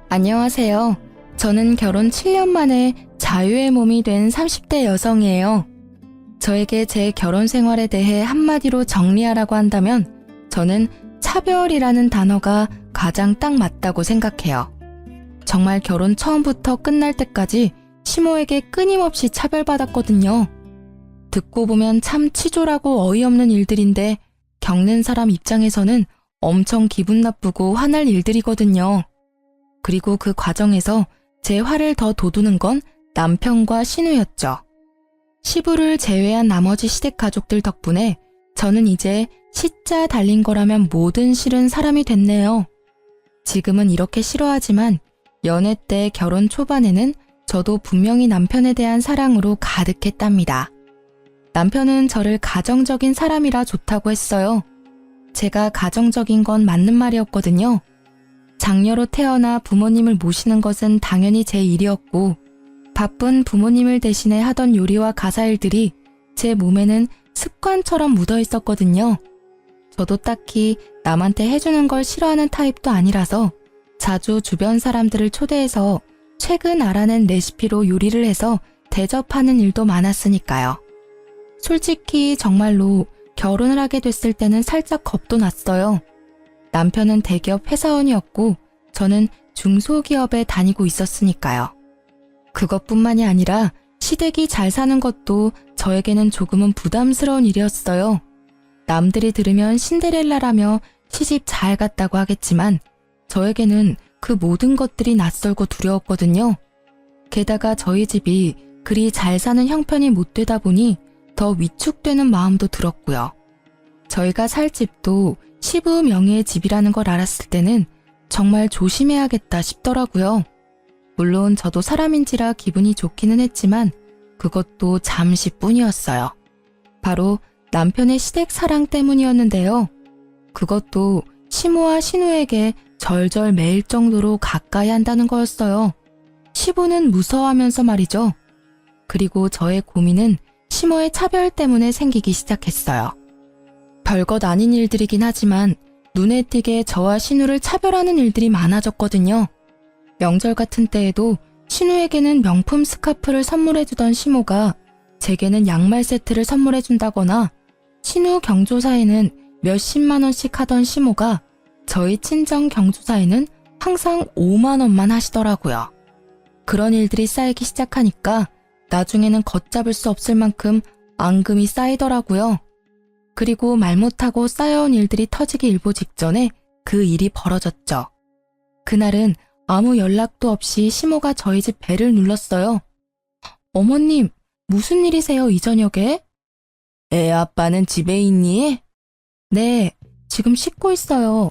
안녕하세요. 저는 결혼 7년 만에 자유의 몸이 된 30대 여성이에요. 저에게 제 결혼 생활에 대해 한마디로 정리하라고 한다면 저는 차별이라는 단어가 가장 딱 맞다고 생각해요. 정말 결혼 처음부터 끝날 때까지 시모에게 끊임없이 차별받았거든요. 듣고 보면 참 치졸하고 어이없는 일들인데 겪는 사람 입장에서는 엄청 기분 나쁘고 화날 일들이거든요. 그리고 그 과정에서 제 화를 더 돋우는 건 남편과 신우였죠. 시부를 제외한 나머지 시댁 가족들 덕분에 저는 이제 시자 달린 거라면 뭐든 싫은 사람이 됐네요. 지금은 이렇게 싫어하지만 연애 때 결혼 초반에는 저도 분명히 남편에 대한 사랑으로 가득했답니다. 남편은 저를 가정적인 사람이라 좋다고 했어요. 제가 가정적인 건 맞는 말이었거든요. 장녀로 태어나 부모님을 모시는 것은 당연히 제 일이었고 바쁜 부모님을 대신해 하던 요리와 가사일들이 제 몸에는 습관처럼 묻어 있었거든요. 저도 딱히 남한테 해주는 걸 싫어하는 타입도 아니라서 자주 주변 사람들을 초대해서 최근 알아낸 레시피로 요리를 해서 대접하는 일도 많았으니까요. 솔직히 정말로 결혼을 하게 됐을 때는 살짝 겁도 났어요. 남편은 대기업 회사원이었고 저는 중소기업에 다니고 있었으니까요. 그것뿐만이 아니라 시댁이 잘 사는 것도 저에게는 조금은 부담스러운 일이었어요. 남들이 들으면 신데렐라라며 시집 잘 갔다고 하겠지만 저에게는 그 모든 것들이 낯설고 두려웠거든요. 게다가 저희 집이 그리 잘 사는 형편이 못 되다 보니 더 위축되는 마음도 들었고요. 저희가 살 집도 시부 명의의 집이라는 걸 알았을 때는 정말 조심해야겠다 싶더라고요. 물론 저도 사람인지라 기분이 좋기는 했지만 그것도 잠시뿐이었어요. 바로 남편의 시댁 사랑 때문이었는데요. 그것도 시모와 신우에게 절절 매일 정도로 가까이 한다는 거였어요. 시부는 무서워하면서 말이죠. 그리고 저의 고민은 시모의 차별 때문에 생기기 시작했어요. 별것 아닌 일들이긴 하지만 눈에 띄게 저와 신우를 차별하는 일들이 많아졌거든요. 명절 같은 때에도 신우에게는 명품 스카프를 선물해주던 시모가 제게는 양말 세트를 선물해준다거나 신우 경조사에는 몇십만 원씩 하던 시모가 저희 친정 경조사에는 항상 5만 원만 하시더라고요. 그런 일들이 쌓이기 시작하니까 나중에는 걷잡을 수 없을 만큼 앙금이 쌓이더라고요. 그리고 말 못하고 쌓여온 일들이 터지기 일보 직전에 그 일이 벌어졌죠. 그날은 아무 연락도 없이 시모가 저희 집 벨을 눌렀어요. 어머님, 무슨 일이세요 이 저녁에? 애 아빠는 집에 있니? 네, 지금 씻고 있어요.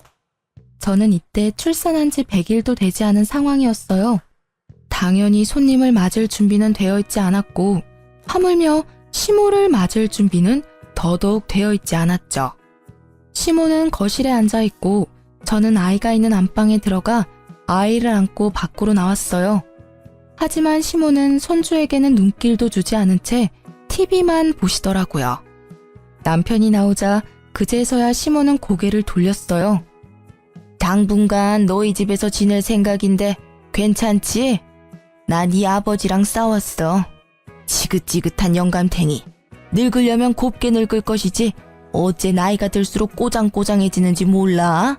저는 이때 출산한 지 100일도 되지 않은 상황이었어요. 당연히 손님을 맞을 준비는 되어 있지 않았고 하물며 시모를 맞을 준비는 더더욱 되어 있지 않았죠. 시모는 거실에 앉아있고 저는 아이가 있는 안방에 들어가 아이를 안고 밖으로 나왔어요. 하지만 시모는 손주에게는 눈길도 주지 않은 채 TV만 보시더라고요. 남편이 나오자 그제서야 시모는 고개를 돌렸어요. 당분간 너희 집에서 지낼 생각인데 괜찮지? 나 네 아버지랑 싸웠어. 지긋지긋한 영감탱이. 늙으려면 곱게 늙을 것이지 어째 나이가 들수록 꼬장꼬장해지는지 몰라?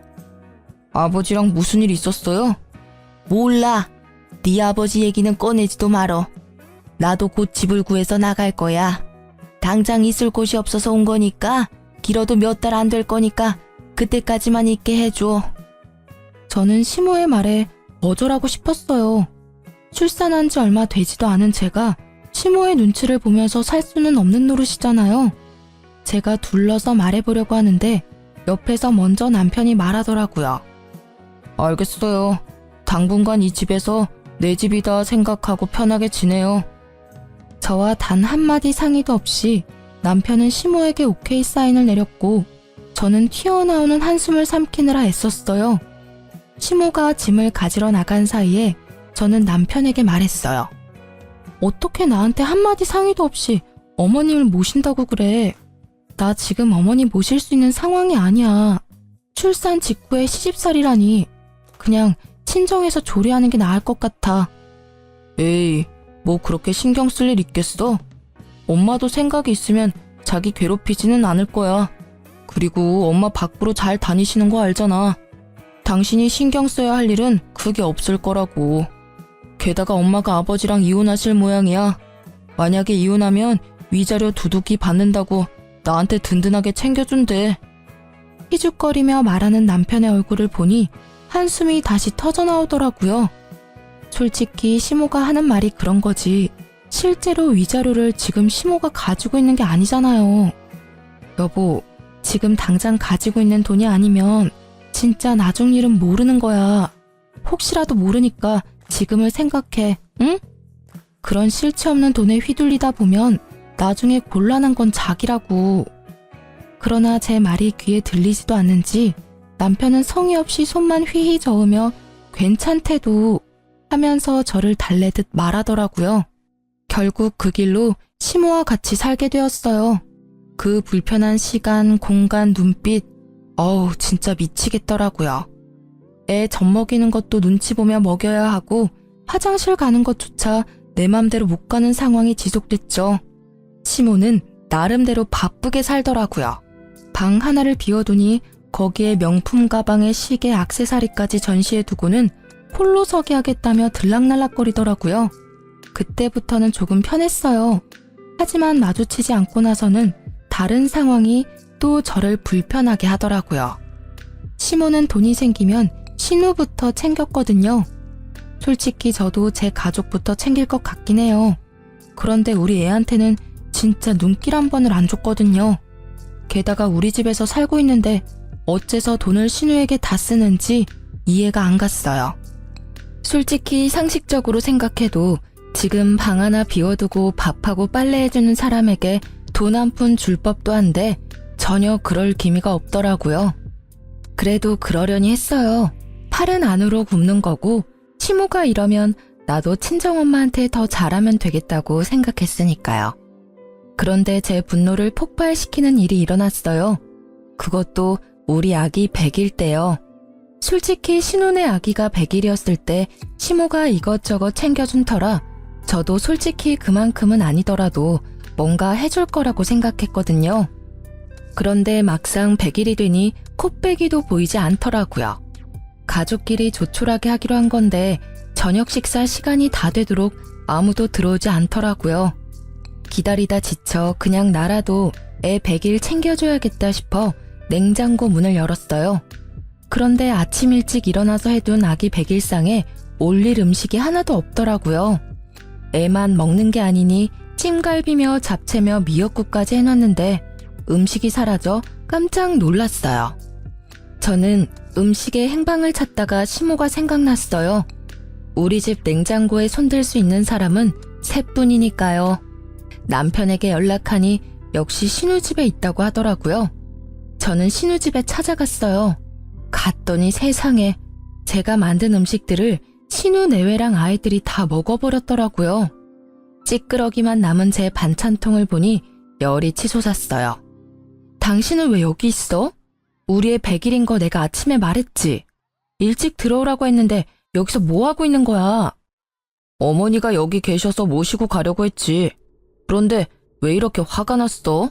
아버지랑 무슨 일 있었어요? 몰라. 네 아버지 얘기는 꺼내지도 말어. 나도 곧 집을 구해서 나갈 거야. 당장 있을 곳이 없어서 온 거니까 길어도 몇 달 안 될 거니까 그때까지만 있게 해줘. 저는 시모의 말에 거절하고 싶었어요. 출산한 지 얼마 되지도 않은 제가 시모의 눈치를 보면서 살 수는 없는 노릇이잖아요. 제가 둘러서 말해보려고 하는데 옆에서 먼저 남편이 말하더라고요. 알겠어요. 당분간 이 집에서 내 집이다 생각하고 편하게 지내요. 저와 단 한마디 상의도 없이 남편은 시모에게 오케이 사인을 내렸고 저는 튀어나오는 한숨을 삼키느라 애썼어요. 시모가 짐을 가지러 나간 사이에 저는 남편에게 말했어요. 어떻게 나한테 한마디 상의도 없이 어머님을 모신다고 그래. 나 지금 어머니 모실 수 있는 상황이 아니야. 출산 직후에 시집살이라니. 그냥 친정에서 조리하는 게 나을 것 같아. 에이, 뭐 그렇게 신경 쓸 일 있겠어? 엄마도 생각이 있으면 자기 괴롭히지는 않을 거야. 그리고 엄마 밖으로 잘 다니시는 거 알잖아. 당신이 신경 써야 할 일은 그게 없을 거라고. 게다가 엄마가 아버지랑 이혼하실 모양이야. 만약에 이혼하면 위자료 두둑이 받는다고 나한테 든든하게 챙겨준대. 희죽거리며 말하는 남편의 얼굴을 보니 한숨이 다시 터져나오더라고요. 솔직히 시모가 하는 말이 그런 거지. 실제로 위자료를 지금 시모가 가지고 있는 게 아니잖아요. 여보, 지금 당장 가지고 있는 돈이 아니면 진짜 나중 일은 모르는 거야. 혹시라도 모르니까 지금을 생각해, 응? 그런 실체 없는 돈에 휘둘리다 보면 나중에 곤란한 건 자기라고. 그러나 제 말이 귀에 들리지도 않는지 남편은 성의 없이 손만 휘휘 저으며 괜찮대도 하면서 저를 달래듯 말하더라고요. 결국 그 길로 시모와 같이 살게 되었어요. 그 불편한 시간, 공간, 눈빛, 진짜 미치겠더라고요. 애 젖먹이는 것도 눈치 보며 먹여야 하고 화장실 가는 것조차 내 맘대로 못 가는 상황이 지속됐죠. 시모는 나름대로 바쁘게 살더라고요. 방 하나를 비워두니 거기에 명품 가방에 시계, 액세서리까지 전시해두고는 홀로 서게 하겠다며 들락날락거리더라고요. 그때부터는 조금 편했어요. 하지만 마주치지 않고 나서는 다른 상황이 또 저를 불편하게 하더라고요. 시모는 돈이 생기면 신우부터 챙겼거든요. 솔직히 저도 제 가족부터 챙길 것 같긴 해요. 그런데 우리 애한테는 진짜 눈길 한 번을 안 줬거든요. 게다가 우리 집에서 살고 있는데 어째서 돈을 신우에게 다 쓰는지 이해가 안 갔어요. 솔직히 상식적으로 생각해도 지금 방 하나 비워두고 밥하고 빨래해주는 사람에게 돈 한 푼 줄 법도 한데 전혀 그럴 기미가 없더라고요. 그래도 그러려니 했어요. 팔은 안으로 굽는 거고 시모가 이러면 나도 친정엄마한테 더 잘하면 되겠다고 생각했으니까요. 그런데 제 분노를 폭발시키는 일이 일어났어요. 그것도 우리 아기 100일 때요. 솔직히 신혼의 아기가 100일이었을 때 시모가 이것저것 챙겨준 터라 저도 솔직히 그만큼은 아니더라도 뭔가 해줄 거라고 생각했거든요. 그런데 막상 100일이 되니 코빼기도 보이지 않더라고요. 가족끼리 조촐하게 하기로 한 건데 저녁 식사 시간이 다 되도록 아무도 들어오지 않더라고요. 기다리다 지쳐 그냥 나라도 애 100일 챙겨줘야겠다 싶어 냉장고 문을 열었어요. 그런데 아침 일찍 일어나서 해둔 아기 100일상에 올릴 음식이 하나도 없더라고요. 애만 먹는 게 아니니 찜갈비며 잡채며 미역국까지 해놨는데 음식이 사라져 깜짝 놀랐어요. 저는 음식의 행방을 찾다가 시모가 생각났어요. 우리 집 냉장고에 손댈 수 있는 사람은 셋뿐이니까요. 남편에게 연락하니 역시 신우집에 있다고 하더라고요. 저는 신우집에 찾아갔어요. 갔더니 세상에 제가 만든 음식들을 신우 내외랑 아이들이 다 먹어버렸더라고요. 찌끄러기만 남은 제 반찬통을 보니 열이 치솟았어요. 당신은 왜 여기 있어? 우리 애 100일인 거 내가 아침에 말했지. 일찍 들어오라고 했는데 여기서 뭐 하고 있는 거야? 어머니가 여기 계셔서 모시고 가려고 했지. 그런데 왜 이렇게 화가 났어?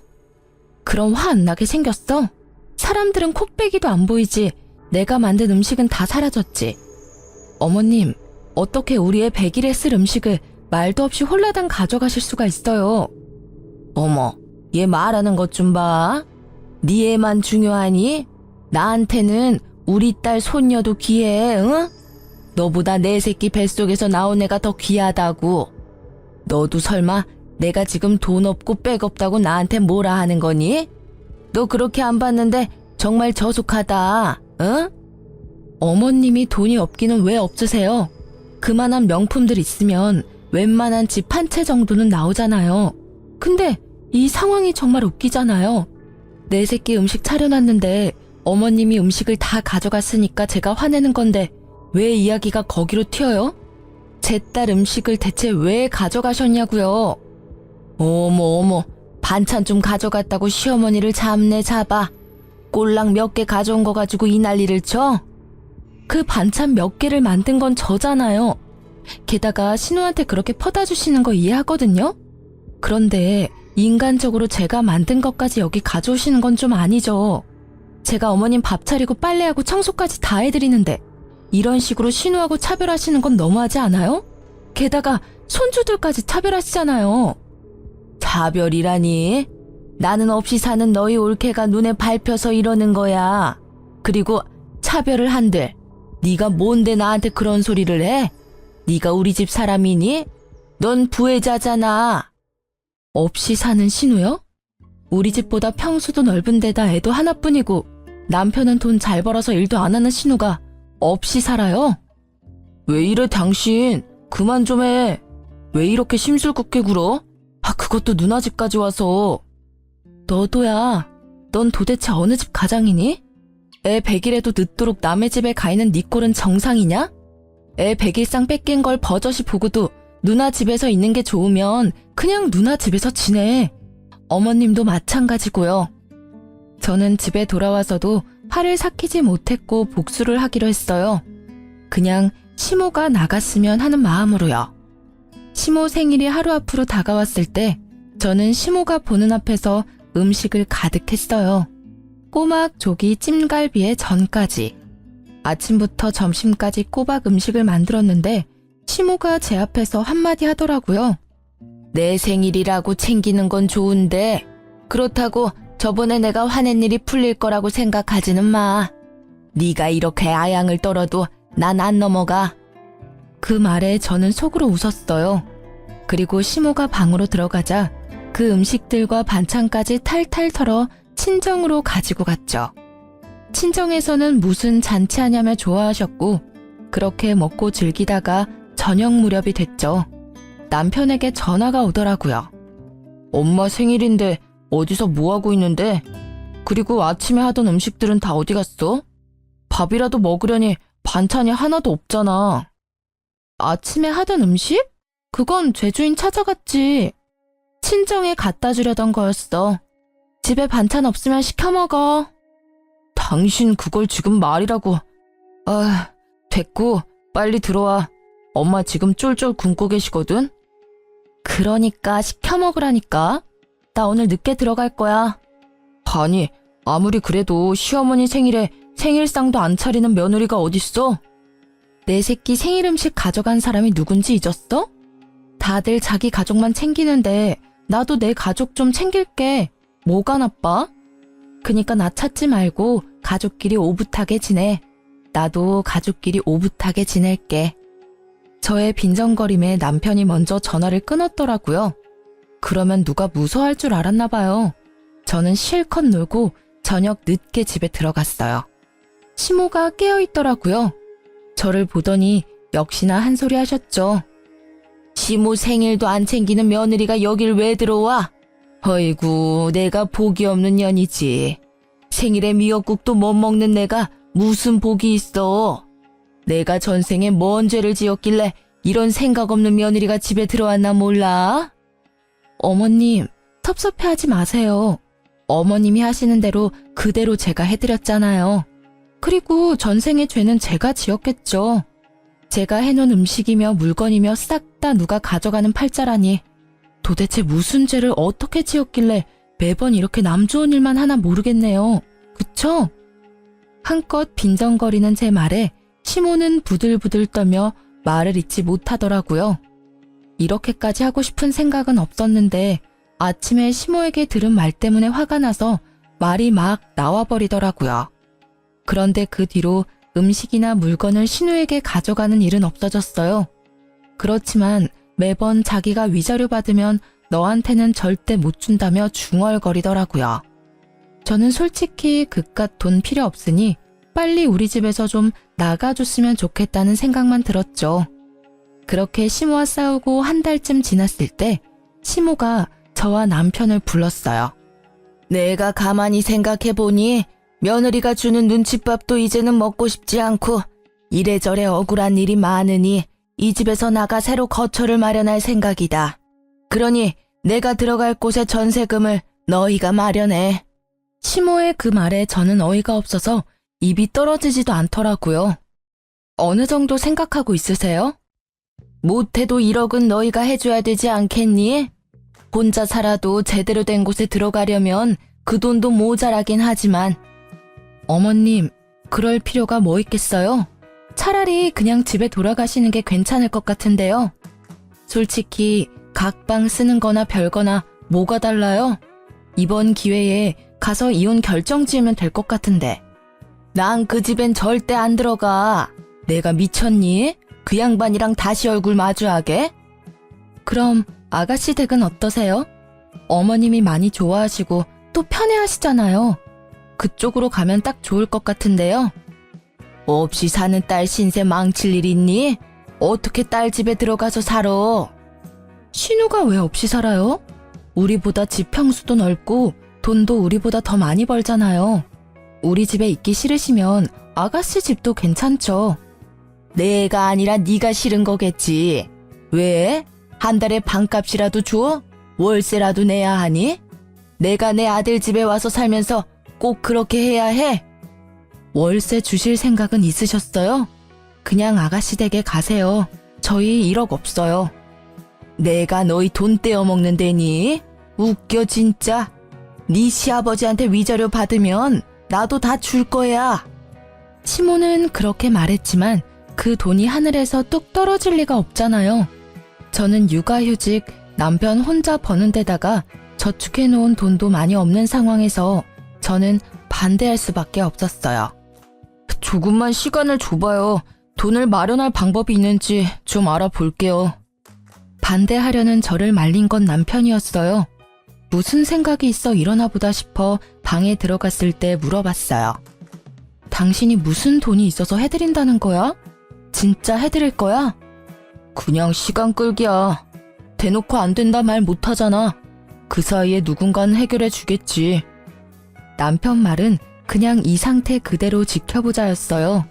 그럼 화 안 나게 생겼어? 사람들은 코빼기도 안 보이지. 내가 만든 음식은 다 사라졌지. 어머님, 어떻게 우리 애 100일에 쓸 음식을 말도 없이 홀라당 가져가실 수가 있어요? 어머, 얘 말하는 것 좀 봐. 네 애만 중요하니? 나한테는 우리 딸 손녀도 귀해, 응? 너보다 내 새끼 뱃속에서 나온 애가 더 귀하다고. 너도 설마 내가 지금 돈 없고 백 없다고 나한테 뭐라 하는 거니? 너 그렇게 안 봤는데 정말 저속하다, 응? 어머님이 돈이 없기는 왜 없으세요? 그만한 명품들 있으면 웬만한 집 한 채 정도는 나오잖아요. 근데 이 상황이 정말 웃기잖아요. 내 새끼 음식 차려놨는데 어머님이 음식을 다 가져갔으니까 제가 화내는 건데 왜 이야기가 거기로 튀어요? 제 딸 음식을 대체 왜 가져가셨냐고요? 어머, 반찬 좀 가져갔다고 시어머니를 잡네 잡아. 꼴랑 몇 개 가져온 거 가지고 이 난리를 쳐? 그 반찬 몇 개를 만든 건 저잖아요. 게다가 신우한테 그렇게 퍼다 주시는 거 이해하거든요? 그런데 인간적으로 제가 만든 것까지 여기 가져오시는 건 좀 아니죠. 제가 어머님 밥 차리고 빨래하고 청소까지 다 해드리는데 이런 식으로 신우하고 차별하시는 건 너무하지 않아요? 게다가 손주들까지 차별하시잖아요. 차별이라니? 나는 없이 사는 너희 올케가 눈에 밟혀서 이러는 거야. 그리고 차별을 한들 네가 뭔데 나한테 그런 소리를 해? 네가 우리 집 사람이니? 넌 부혜자잖아. 없이 사는 신우요? 우리 집보다 평수도 넓은 데다 애도 하나뿐이고 남편은 돈 잘 벌어서 일도 안 하는 신우가 없이 살아요? 왜 이래 당신? 그만 좀 해. 왜 이렇게 심술궂게 굴어? 그것도 누나 집까지 와서. 너도야. 넌 도대체 어느 집 가장이니? 애 100일에도 늦도록 남의 집에 가 있는 네 꼴은 정상이냐? 애 100일상 뺏긴 걸 버젓이 보고도 누나 집에서 있는 게 좋으면 그냥 누나 집에서 지내. 어머님도 마찬가지고요. 저는 집에 돌아와서도 팔을 삭히지 못했고 복수를 하기로 했어요. 그냥 시모가 나갔으면 하는 마음으로요. 시모 생일이 하루 앞으로 다가왔을 때 저는 시모가 보는 앞에서 음식을 가득 했어요. 꼬막, 조기, 찜갈비에 전까지. 아침부터 점심까지 꼬박 음식을 만들었는데 시모가 제 앞에서 한마디 하더라고요. 내 생일이라고 챙기는 건 좋은데 그렇다고 저번에 내가 화낸 일이 풀릴 거라고 생각하지는 마. 네가 이렇게 아양을 떨어도 난 안 넘어가. 그 말에 저는 속으로 웃었어요. 그리고 시모가 방으로 들어가자 그 음식들과 반찬까지 탈탈 털어 친정으로 가지고 갔죠. 친정에서는 무슨 잔치하냐며 좋아하셨고 그렇게 먹고 즐기다가 저녁 무렵이 됐죠. 남편에게 전화가 오더라고요. 엄마 생일인데 어디서 뭐하고 있는데? 그리고 아침에 하던 음식들은 다 어디 갔어? 밥이라도 먹으려니 반찬이 하나도 없잖아. 아침에 하던 음식? 그건 죄주인 찾아갔지. 친정에 갖다 주려던 거였어. 집에 반찬 없으면 시켜 먹어. 당신 그걸 지금 말이라고. 됐고 빨리 들어와. 엄마 지금 쫄쫄 굶고 계시거든? 그러니까 시켜 먹으라니까. 나 오늘 늦게 들어갈 거야. 아니, 아무리 그래도 시어머니 생일에 생일상도 안 차리는 며느리가 어딨어? 내 새끼 생일 음식 가져간 사람이 누군지 잊었어? 다들 자기 가족만 챙기는데 나도 내 가족 좀 챙길게. 뭐가 나빠? 그니까 나 찾지 말고 가족끼리 오붓하게 지내. 나도 가족끼리 오붓하게 지낼게. 저의 빈정거림에 남편이 먼저 전화를 끊었더라고요. 그러면 누가 무서워할 줄 알았나 봐요. 저는 실컷 놀고 저녁 늦게 집에 들어갔어요. 시모가 깨어있더라고요. 저를 보더니 역시나 한 소리 하셨죠. 시모 생일도 안 챙기는 며느리가 여길 왜 들어와? 어이구, 내가 복이 없는 년이지. 생일에 미역국도 못 먹는 내가 무슨 복이 있어. 내가 전생에 뭔 죄를 지었길래 이런 생각 없는 며느리가 집에 들어왔나 몰라? 어머님, 섭섭해하지 마세요. 어머님이 하시는 대로 그대로 제가 해드렸잖아요. 그리고 전생의 죄는 제가 지었겠죠. 제가 해놓은 음식이며 물건이며 싹 다 누가 가져가는 팔자라니. 도대체 무슨 죄를 어떻게 지었길래 매번 이렇게 남 좋은 일만 하나 모르겠네요. 그쵸? 한껏 빈정거리는 제 말에 시모는 부들부들 떨며 말을 잇지 못하더라고요. 이렇게까지 하고 싶은 생각은 없었는데 아침에 시모에게 들은 말 때문에 화가 나서 말이 막 나와버리더라고요. 그런데 그 뒤로 음식이나 물건을 신우에게 가져가는 일은 없어졌어요. 그렇지만 매번 자기가 위자료 받으면 너한테는 절대 못 준다며 중얼거리더라고요. 저는 솔직히 그깟 돈 필요 없으니 빨리 우리 집에서 좀 나가줬으면 좋겠다는 생각만 들었죠. 그렇게 시모와 싸우고 한 달쯤 지났을 때 시모가 저와 남편을 불렀어요. 내가 가만히 생각해보니 며느리가 주는 눈칫밥도 이제는 먹고 싶지 않고 이래저래 억울한 일이 많으니 이 집에서 나가 새로 거처를 마련할 생각이다. 그러니 내가 들어갈 곳의 전세금을 너희가 마련해. 시모의 그 말에 저는 어이가 없어서 입이 떨어지지도 않더라고요. 어느 정도 생각하고 있으세요? 못해도 1억은 너희가 해줘야 되지 않겠니? 혼자 살아도 제대로 된 곳에 들어가려면 그 돈도 모자라긴 하지만. 어머님, 그럴 필요가 뭐 있겠어요? 차라리 그냥 집에 돌아가시는 게 괜찮을 것 같은데요. 솔직히 각방 쓰는 거나 별거나 뭐가 달라요? 이번 기회에 가서 이혼 결정 지으면 될 것 같은데. 난 그 집엔 절대 안 들어가. 내가 미쳤니? 그 양반이랑 다시 얼굴 마주하게? 그럼 아가씨 댁은 어떠세요? 어머님이 많이 좋아하시고 또 편해하시잖아요. 그쪽으로 가면 딱 좋을 것 같은데요. 없이 사는 딸 신세 망칠 일 있니? 어떻게 딸 집에 들어가서 살아? 신우가 왜 없이 살아요? 우리보다 집 평수도 넓고 돈도 우리보다 더 많이 벌잖아요. 우리 집에 있기 싫으시면 아가씨 집도 괜찮죠. 내가 아니라 네가 싫은 거겠지. 왜? 한 달에 반값이라도 줘? 월세라도 내야 하니? 내가 내 아들 집에 와서 살면서 꼭 그렇게 해야 해? 월세 주실 생각은 있으셨어요? 그냥 아가씨 댁에 가세요. 저희 1억 없어요. 내가 너희 돈 떼어먹는 데니? 웃겨 진짜. 네 시아버지한테 위자료 받으면 나도 다 줄 거야. 시모는 그렇게 말했지만 그 돈이 하늘에서 뚝 떨어질 리가 없잖아요. 저는 육아휴직, 남편 혼자 버는 데다가 저축해놓은 돈도 많이 없는 상황에서 저는 반대할 수밖에 없었어요. 조금만 시간을 줘봐요. 돈을 마련할 방법이 있는지 좀 알아볼게요. 반대하려는 저를 말린 건 남편이었어요. 무슨 생각이 있어 이러나 보다 싶어 방에 들어갔을 때 물어봤어요. 당신이 무슨 돈이 있어서 해드린다는 거야? 진짜 해드릴 거야? 그냥 시간 끌기야. 대놓고 안 된다 말 못하잖아. 그 사이에 누군가는 해결해 주겠지. 남편 말은 그냥 이 상태 그대로 지켜보자였어요.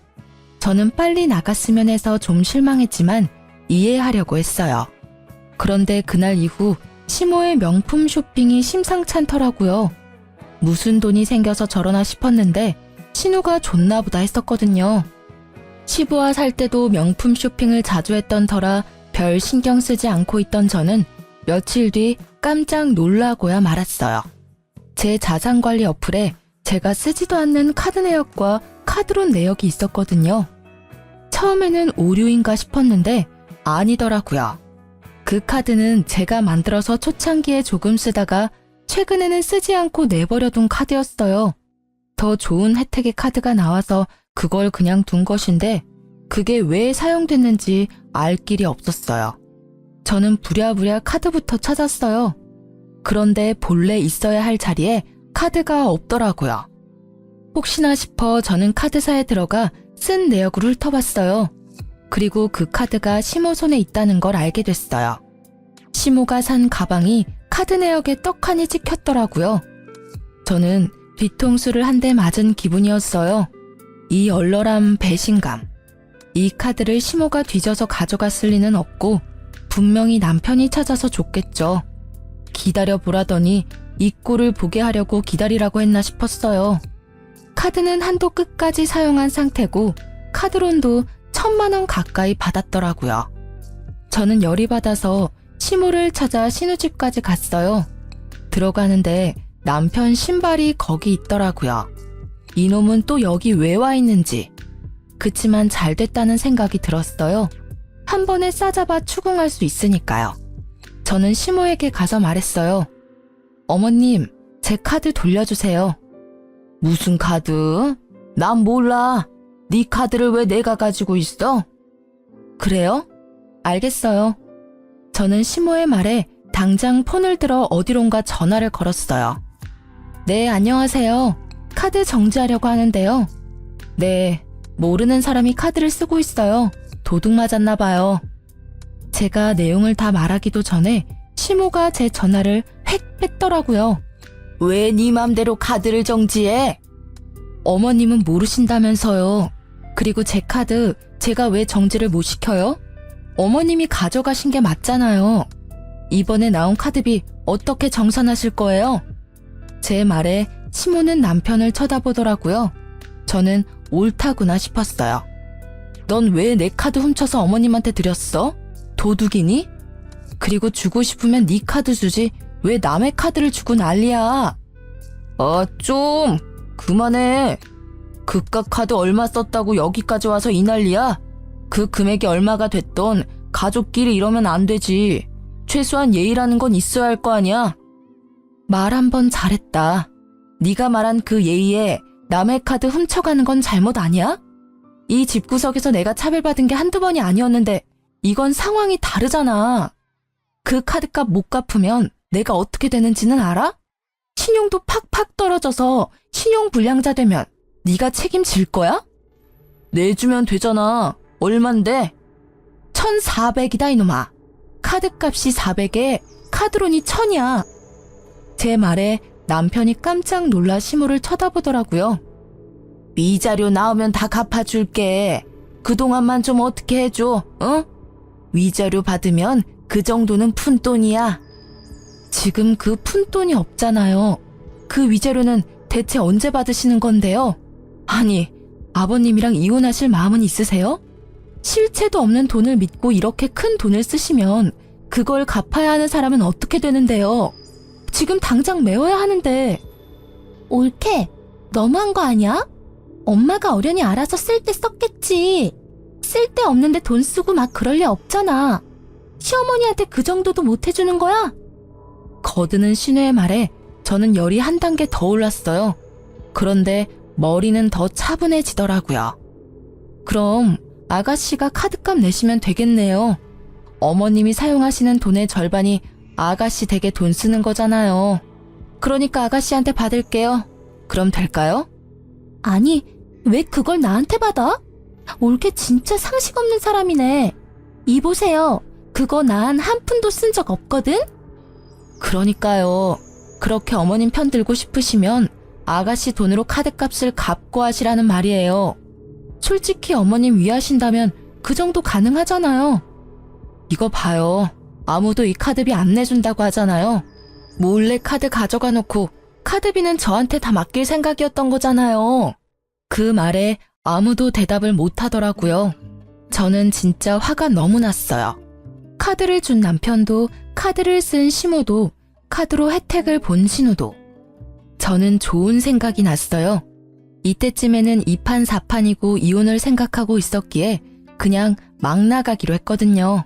저는 빨리 나갔으면 해서 좀 실망했지만 이해하려고 했어요. 그런데 그날 이후 시모의 명품 쇼핑이 심상찮더라고요. 무슨 돈이 생겨서 저러나 싶었는데 신우가 좋나 보다 했었거든요. 시부와 살 때도 명품 쇼핑을 자주 했던 터라 별 신경 쓰지 않고 있던 저는 며칠 뒤 깜짝 놀라고야 말았어요. 제 자산관리 어플에 제가 쓰지도 않는 카드 내역과 카드론 내역이 있었거든요. 처음에는 오류인가 싶었는데 아니더라고요. 그 카드는 제가 만들어서 초창기에 조금 쓰다가 최근에는 쓰지 않고 내버려둔 카드였어요. 더 좋은 혜택의 카드가 나와서 그걸 그냥 둔 것인데 그게 왜 사용됐는지 알 길이 없었어요. 저는 부랴부랴 카드부터 찾았어요. 그런데 본래 있어야 할 자리에 카드가 없더라고요. 혹시나 싶어 저는 카드사에 들어가 쓴 내역을 훑어봤어요. 그리고 그 카드가 시모 손에 있다는 걸 알게 됐어요. 시모가 산 가방이 카드 내역에 떡하니 찍혔더라고요. 저는 뒤통수를 한 대 맞은 기분이었어요. 이 얼얼한 배신감. 이 카드를 시모가 뒤져서 가져갔을 리는 없고 분명히 남편이 찾아서 줬겠죠. 기다려보라더니 이 꼴을 보게 하려고 기다리라고 했나 싶었어요. 카드는 한도 끝까지 사용한 상태고 카드론도 1,000만 원 가까이 받았더라고요. 저는 열이 받아서 시모를 찾아 신우집까지 갔어요. 들어가는데 남편 신발이 거기 있더라고요. 이놈은 또 여기 왜 와 있는지. 그치만 잘 됐다는 생각이 들었어요. 한 번에 싸잡아 추궁할 수 있으니까요. 저는 시모에게 가서 말했어요. 어머님, 제 카드 돌려주세요. 무슨 카드? 난 몰라. 네 카드를 왜 내가 가지고 있어? 그래요? 알겠어요. 저는 시모의 말에 당장 폰을 들어 어디론가 전화를 걸었어요. 네, 안녕하세요. 카드 정지하려고 하는데요. 네, 모르는 사람이 카드를 쓰고 있어요. 도둑 맞았나 봐요. 제가 내용을 다 말하기도 전에 시모가 제 전화를 획 뺐더라고요. 왜 네 맘대로 카드를 정지해? 어머님은 모르신다면서요. 그리고 제 카드 제가 왜 정지를 못 시켜요? 어머님이 가져가신 게 맞잖아요. 이번에 나온 카드비 어떻게 정산하실 거예요? 제 말에 시모는 남편을 쳐다보더라고요. 저는 옳다구나 싶었어요. 넌 왜 내 카드 훔쳐서 어머님한테 드렸어? 도둑이니? 그리고 주고 싶으면 네 카드 주지 왜 남의 카드를 주고 난리야? 좀 그만해. 그깟 카드 얼마 썼다고 여기까지 와서 이 난리야? 그 금액이 얼마가 됐던 가족끼리 이러면 안 되지. 최소한 예의라는 건 있어야 할 거 아니야? 말 한 번 잘했다. 네가 말한 그 예의에 남의 카드 훔쳐가는 건 잘못 아니야? 이 집구석에서 내가 차별받은 게 한두 번이 아니었는데 이건 상황이 다르잖아. 그 카드값 못 갚으면 내가 어떻게 되는지는 알아? 신용도 팍팍 떨어져서 신용불량자 되면 네가 책임질 거야? 내주면 되잖아. 얼만데? 1,400이다 이놈아. 카드값이 400에 카드론이 1,000이야. 제 말에 남편이 깜짝 놀라 시모를 쳐다보더라고요. 위자료 나오면 다 갚아줄게. 그동안만 좀 어떻게 해줘, 응? 위자료 받으면 그 정도는 푼돈이야. 지금 그 푼돈이 없잖아요. 그 위자료는 대체 언제 받으시는 건데요? 아니, 아버님이랑 이혼하실 마음은 있으세요? 실체도 없는 돈을 믿고 이렇게 큰 돈을 쓰시면 그걸 갚아야 하는 사람은 어떻게 되는데요? 지금 당장 메워야 하는데. 옳게, 너무한 거 아니야? 엄마가 어련히 알아서 쓸 때 썼겠지. 쓸 데 없는데 돈 쓰고 막 그럴 리 없잖아. 시어머니한테 그 정도도 못 해주는 거야? 거드는 신우의 말에 저는 열이 한 단계 더 올랐어요. 그런데 머리는 더 차분해지더라고요. 그럼 아가씨가 카드값 내시면 되겠네요. 어머님이 사용하시는 돈의 절반이 아가씨 댁에 돈 쓰는 거잖아요. 그러니까 아가씨한테 받을게요. 그럼 될까요? 아니, 왜 그걸 나한테 받아? 올케 진짜 상식 없는 사람이네. 이보세요. 그거 난 한 푼도 쓴 적 없거든? 그러니까요. 그렇게 어머님 편 들고 싶으시면 아가씨 돈으로 카드값을 갚고 하시라는 말이에요. 솔직히 어머님 위하신다면 그 정도 가능하잖아요. 이거 봐요. 아무도 이 카드비 안 내준다고 하잖아요. 몰래 카드 가져가 놓고 카드비는 저한테 다 맡길 생각이었던 거잖아요. 그 말에 아무도 대답을 못 하더라고요. 저는 진짜 화가 너무 났어요. 카드를 준 남편도, 카드를 쓴 시모도, 카드로 혜택을 본 신우도. 저는 좋은 생각이 났어요. 이때쯤에는 2판 4판이고 이혼을 생각하고 있었기에 그냥 막 나가기로 했거든요.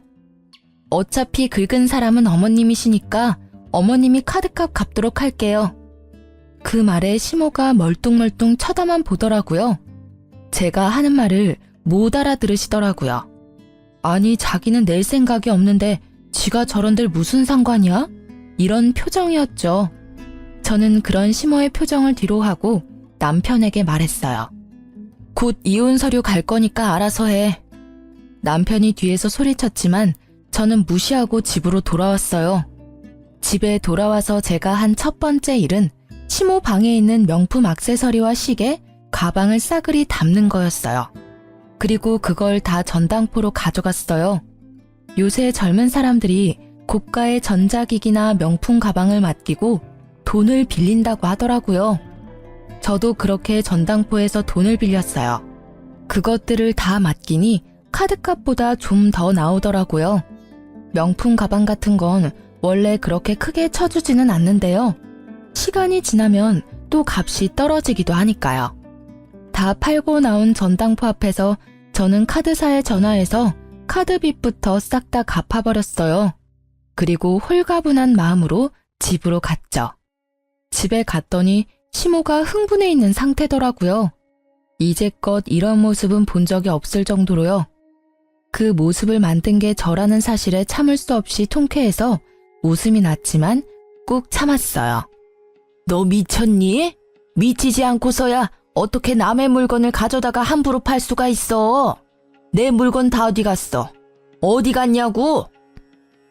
어차피 긁은 사람은 어머님이시니까 어머님이 카드값 갚도록 할게요. 그 말에 시모가 멀뚱멀뚱 쳐다만 보더라고요. 제가 하는 말을 못 알아들으시더라고요. 아니, 자기는 낼 생각이 없는데 지가 저런들 무슨 상관이야? 이런 표정이었죠. 저는 그런 시모의 표정을 뒤로하고 남편에게 말했어요. 곧 이혼 서류 갈 거니까 알아서 해. 남편이 뒤에서 소리쳤지만 저는 무시하고 집으로 돌아왔어요. 집에 돌아와서 제가 한 첫 번째 일은 시모 방에 있는 명품 액세서리와 시계, 가방을 싸그리 담는 거였어요. 그리고 그걸 다 전당포로 가져갔어요. 요새 젊은 사람들이 고가의 전자기기나 명품 가방을 맡기고 돈을 빌린다고 하더라고요. 저도 그렇게 전당포에서 돈을 빌렸어요. 그것들을 다 맡기니 카드값보다 좀 더 나오더라고요. 명품 가방 같은 건 원래 그렇게 크게 쳐주지는 않는데요. 시간이 지나면 또 값이 떨어지기도 하니까요. 다 팔고 나온 전당포 앞에서 저는 카드사에 전화해서 카드빚부터 싹 다 갚아버렸어요. 그리고 홀가분한 마음으로 집으로 갔죠. 집에 갔더니 시모가 흥분해 있는 상태더라고요. 이제껏 이런 모습은 본 적이 없을 정도로요. 그 모습을 만든 게 저라는 사실에 참을 수 없이 통쾌해서 웃음이 났지만 꾹 참았어요. 너 미쳤니? 미치지 않고서야 어떻게 남의 물건을 가져다가 함부로 팔 수가 있어? 내 물건 다 어디 갔어? 어디 갔냐고?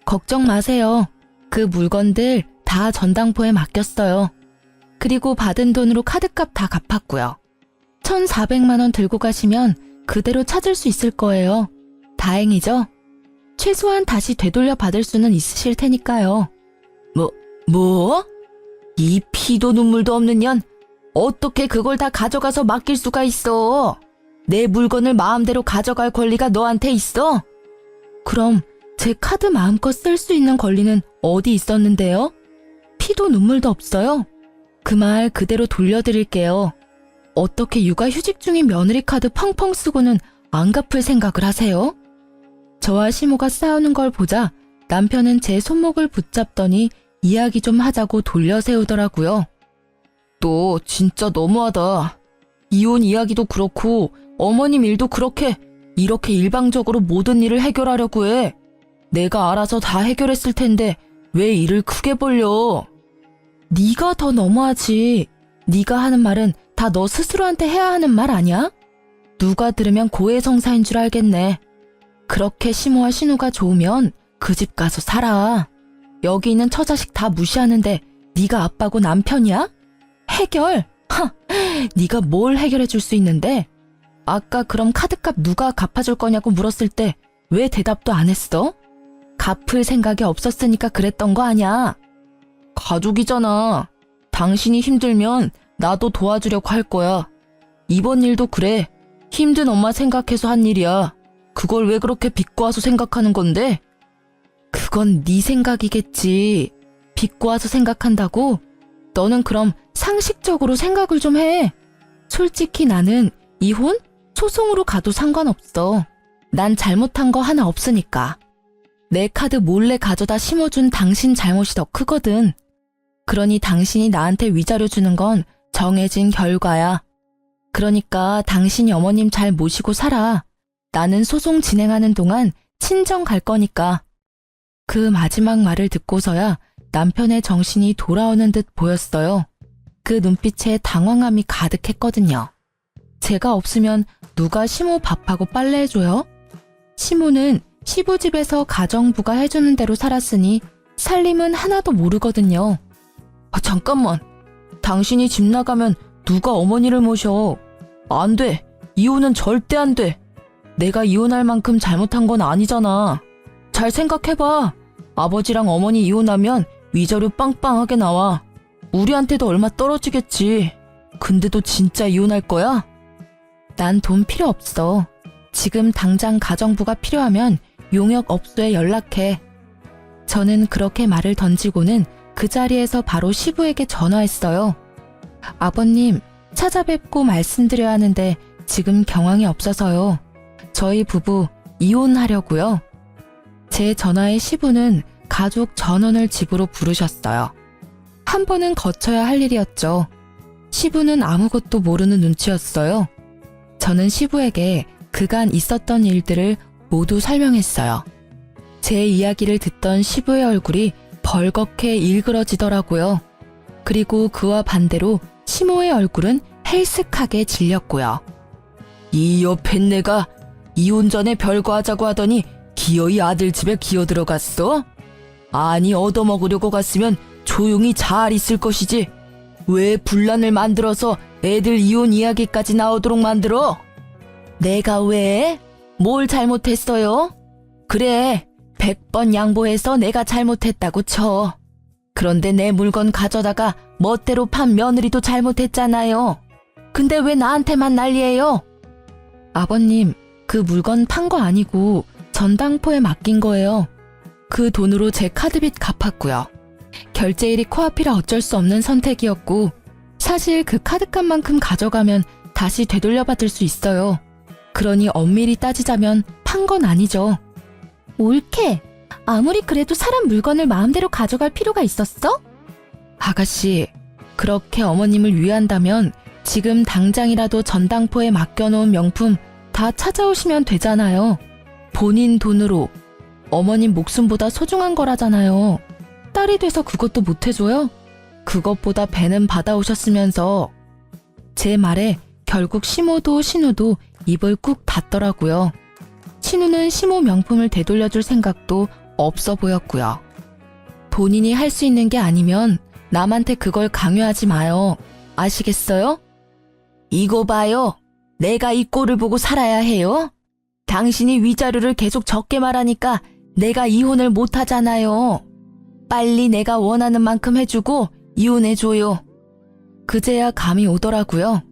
걱정 마세요. 그 물건들 다 전당포에 맡겼어요. 그리고 받은 돈으로 카드값 다 갚았고요. 1,400만 원 들고 가시면 그대로 찾을 수 있을 거예요. 다행이죠? 최소한 다시 되돌려 받을 수는 있으실 테니까요. 뭐? 이 피도 눈물도 없는 년, 어떻게 그걸 다 가져가서 맡길 수가 있어? 내 물건을 마음대로 가져갈 권리가 너한테 있어? 그럼 제 카드 마음껏 쓸 수 있는 권리는 어디 있었는데요? 피도 눈물도 없어요. 그 말 그대로 돌려드릴게요. 어떻게 육아휴직 중인 며느리 카드 펑펑 쓰고는 안 갚을 생각을 하세요? 저와 시모가 싸우는 걸 보자 남편은 제 손목을 붙잡더니 이야기 좀 하자고 돌려세우더라고요. 너 진짜 너무하다. 이혼 이야기도 그렇고 어머님 일도 이렇게 일방적으로 모든 일을 해결하려고 해. 내가 알아서 다 해결했을 텐데 왜 일을 크게 벌려? 네가 더 너무하지. 네가 하는 말은 다 너 스스로한테 해야 하는 말 아니야? 누가 들으면 고해성사인 줄 알겠네. 그렇게 시모와 신우가 좋으면 그 집 가서 살아. 여기 있는 처자식 다 무시하는데 네가 아빠고 남편이야? 해결? 네가 뭘 해결해 줄 수 있는데? 아까 그럼 카드값 누가 갚아줄 거냐고 물었을 때 왜 대답도 안 했어? 갚을 생각이 없었으니까 그랬던 거 아냐? 가족이잖아. 당신이 힘들면 나도 도와주려고 할 거야. 이번 일도 그래. 힘든 엄마 생각해서 한 일이야. 그걸 왜 그렇게 비꼬아서 생각하는 건데? 그건 네 생각이겠지. 비꼬아서 생각한다고? 너는 그럼 상식적으로 생각을 좀 해. 솔직히 나는 이혼? 소송으로 가도 상관없어. 난 잘못한 거 하나 없으니까. 내 카드 몰래 가져다 심어준 당신 잘못이 더 크거든. 그러니 당신이 나한테 위자료 주는 건 정해진 결과야. 그러니까 당신이 어머님 잘 모시고 살아. 나는 소송 진행하는 동안 친정 갈 거니까. 그 마지막 말을 듣고서야 남편의 정신이 돌아오는 듯 보였어요. 그 눈빛에 당황함이 가득했거든요. 제가 없으면 누가 시모 밥하고 빨래해줘요? 시모는 시부집에서 가정부가 해주는 대로 살았으니 살림은 하나도 모르거든요. 잠깐만. 당신이 집 나가면 누가 어머니를 모셔? 안 돼. 이혼은 절대 안 돼. 내가 이혼할 만큼 잘못한 건 아니잖아. 잘 생각해봐. 아버지랑 어머니 이혼하면 위자료 빵빵하게 나와. 우리한테도 얼마 떨어지겠지. 근데도 진짜 이혼할 거야? 난 돈 필요 없어. 지금 당장 가정부가 필요하면 용역업소에 연락해. 저는 그렇게 말을 던지고는 그 자리에서 바로 시부에게 전화했어요. 아버님, 찾아뵙고 말씀드려야 하는데 지금 경황이 없어서요. 저희 부부 이혼하려고요. 제 전화에 시부는 가족 전원을 집으로 부르셨어요. 한 번은 거쳐야 할 일이었죠. 시부는 아무것도 모르는 눈치였어요. 저는 시부에게 그간 있었던 일들을 모두 설명했어요. 제 이야기를 듣던 시부의 얼굴이 벌겋게 일그러지더라고요. 그리고 그와 반대로 시모의 얼굴은 헬쓱하게 질렸고요. 이 여팬네가 이혼 전에 별거 하자고 하더니 기어이 아들 집에 기어 들어갔어? 아니 얻어먹으려고 갔으면 조용히 잘 있을 것이지. 왜 분란을 만들어서 애들 이혼 이야기까지 나오도록 만들어? 내가 왜? 뭘 잘못했어요? 그래, 100번 양보해서 내가 잘못했다고 쳐. 그런데 내 물건 가져다가 멋대로 판 며느리도 잘못했잖아요. 근데 왜 나한테만 난리예요? 아버님, 그 물건 판 거 아니고 전당포에 맡긴 거예요. 그 돈으로 제 카드빚 갚았고요. 결제일이 코앞이라 어쩔 수 없는 선택이었고, 사실 그 카드값만큼 가져가면 다시 되돌려받을 수 있어요. 그러니 엄밀히 따지자면 판 건 아니죠. 옳게. 아무리 그래도 사람 물건을 마음대로 가져갈 필요가 있었어? 아가씨, 그렇게 어머님을 위한다면 지금 당장이라도 전당포에 맡겨놓은 명품 다 찾아오시면 되잖아요. 본인 돈으로. 어머님 목숨보다 소중한 거라잖아요. 딸이 돼서 그것도 못 해줘요? 그것보다 배는 받아오셨으면서. 제 말에 결국 시모도 신우도 입을 꾹 닫더라고요. 신우는 시모 명품을 되돌려줄 생각도 없어 보였고요. 본인이 할 수 있는 게 아니면 남한테 그걸 강요하지 마요. 아시겠어요? 이거 봐요. 내가 이 꼴을 보고 살아야 해요? 당신이 위자료를 계속 적게 말하니까 내가 이혼을 못 하잖아요. 빨리 내가 원하는 만큼 해주고 이혼해줘요. 그제야 감이 오더라고요.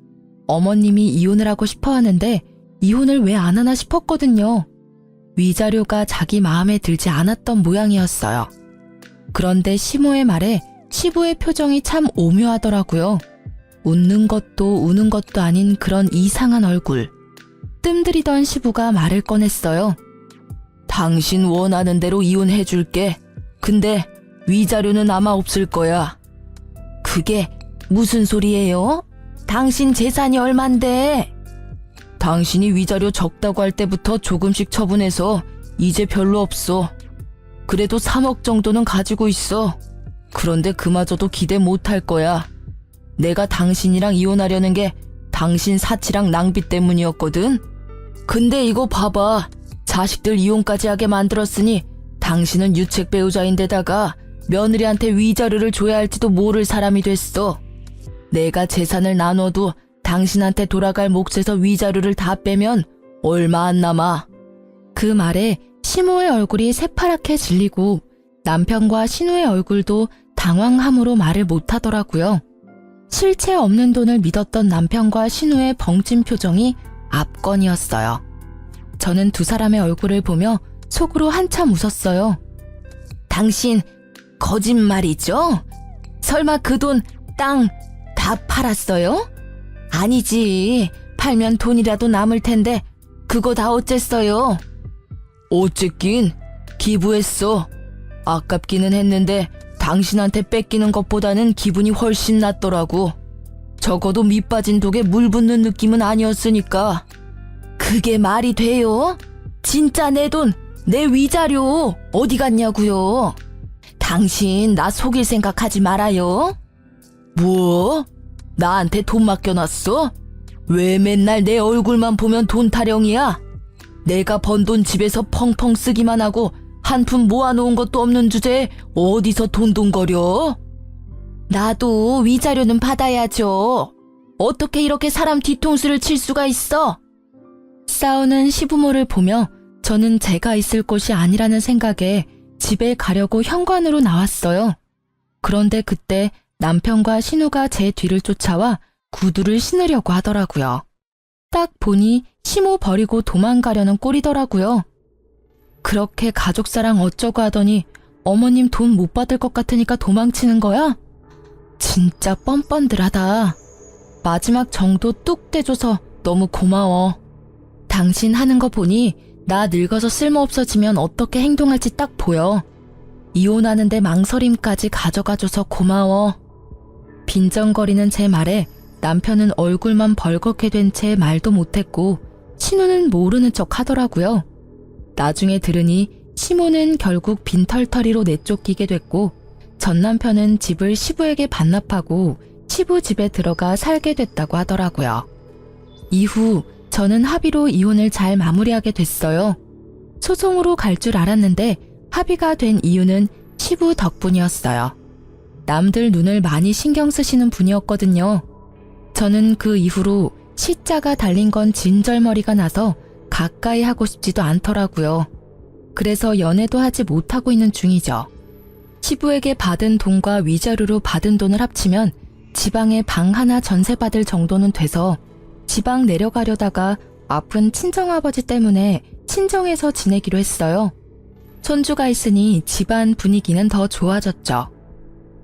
어머님이 이혼을 하고 싶어 하는데 이혼을 왜 안 하나 싶었거든요. 위자료가 자기 마음에 들지 않았던 모양이었어요. 그런데 시모의 말에 시부의 표정이 참 오묘하더라고요. 웃는 것도 우는 것도 아닌 그런 이상한 얼굴. 뜸들이던 시부가 말을 꺼냈어요. 당신 원하는 대로 이혼해줄게. 근데 위자료는 아마 없을 거야. 그게 무슨 소리예요? 당신 재산이 얼만데? 당신이 위자료 적다고 할 때부터 조금씩 처분해서 이제 별로 없어. 그래도 3억 정도는 가지고 있어. 그런데 그마저도 기대 못할 거야. 내가 당신이랑 이혼하려는 게 당신 사치랑 낭비 때문이었거든. 근데 이거 봐봐. 자식들 이혼까지 하게 만들었으니 당신은 유책 배우자인데다가 며느리한테 위자료를 줘야 할지도 모를 사람이 됐어. 내가 재산을 나눠도 당신한테 돌아갈 몫에서 위자료를 다 빼면 얼마 안 남아. 그 말에 시모의 얼굴이 새파랗게 질리고 남편과 신우의 얼굴도 당황함으로 말을 못하더라고요. 실체 없는 돈을 믿었던 남편과 신우의 벙찐 표정이 압권이었어요. 저는 두 사람의 얼굴을 보며 속으로 한참 웃었어요. 당신 거짓말이죠? 설마 그 돈 땅 다 팔았어요? 아니지. 팔면 돈이라도 남을 텐데 그거 다 어쨌어요? 어쨌긴 기부했어. 아깝기는 했는데 당신한테 뺏기는 것보다는 기분이 훨씬 낫더라고. 적어도 밑 빠진 독에 물 붓는 느낌은 아니었으니까. 그게 말이 돼요? 진짜 내 돈, 내 위자료 어디 갔냐고요? 당신 나 속일 생각하지 말아요. 뭐? 나한테 돈 맡겨놨어? 왜 맨날 내 얼굴만 보면 돈 타령이야? 내가 번 돈 집에서 펑펑 쓰기만 하고 한 푼 모아놓은 것도 없는 주제에 어디서 돈돈거려? 나도 위자료는 받아야죠. 어떻게 이렇게 사람 뒤통수를 칠 수가 있어? 싸우는 시부모를 보며 저는 제가 있을 곳이 아니라는 생각에 집에 가려고 현관으로 나왔어요. 그런데 그때 남편과 신우가 제 뒤를 쫓아와 구두를 신으려고 하더라고요. 딱 보니 시모 버리고 도망가려는 꼴이더라고요. 그렇게 가족사랑 어쩌고 하더니 어머님 돈 못 받을 것 같으니까 도망치는 거야? 진짜 뻔뻔들하다. 마지막 정도 뚝 떼줘서 너무 고마워. 당신 하는 거 보니 나 늙어서 쓸모없어지면 어떻게 행동할지 딱 보여. 이혼하는데 망설임까지 가져가줘서 고마워. 빈정거리는 제 말에 남편은 얼굴만 벌겋게 된 채 말도 못했고 신우는 모르는 척 하더라고요. 나중에 들으니 시모는 결국 빈털터리로 내쫓기게 됐고 전 남편은 집을 시부에게 반납하고 시부 집에 들어가 살게 됐다고 하더라고요. 이후 저는 합의로 이혼을 잘 마무리하게 됐어요. 소송으로 갈 줄 알았는데 합의가 된 이유는 시부 덕분이었어요. 남들 눈을 많이 신경 쓰시는 분이었거든요. 저는 그 이후로 시자가 달린 건 진절머리가 나서 가까이 하고 싶지도 않더라고요. 그래서 연애도 하지 못하고 있는 중이죠. 시부에게 받은 돈과 위자료로 받은 돈을 합치면 지방에 방 하나 전세받을 정도는 돼서 지방 내려가려다가 아픈 친정아버지 때문에 친정에서 지내기로 했어요. 손주가 있으니 집안 분위기는 더 좋아졌죠.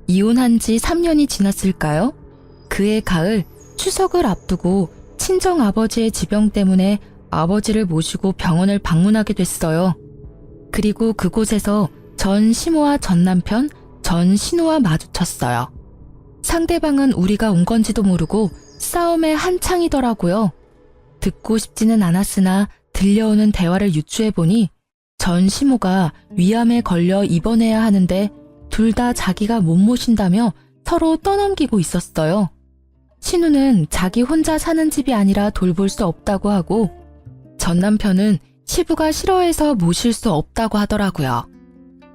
이혼한 지 3년이 지났을까요? 그해 가을 추석을 앞두고 친정아버지의 지병 때문에 아버지를 모시고 병원을 방문하게 됐어요. 그리고 그곳에서 전 시모와 전 남편, 전 신우와 마주쳤어요. 상대방은 우리가 온 건지도 모르고 싸움에 한창이더라고요. 듣고 싶지는 않았으나 들려오는 대화를 유추해보니 전 시모가 위암에 걸려 입원해야 하는데 둘 다 자기가 못 모신다며 서로 떠넘기고 있었어요. 신우는 자기 혼자 사는 집이 아니라 돌볼 수 없다고 하고 전 남편은 시부가 싫어해서 모실 수 없다고 하더라고요.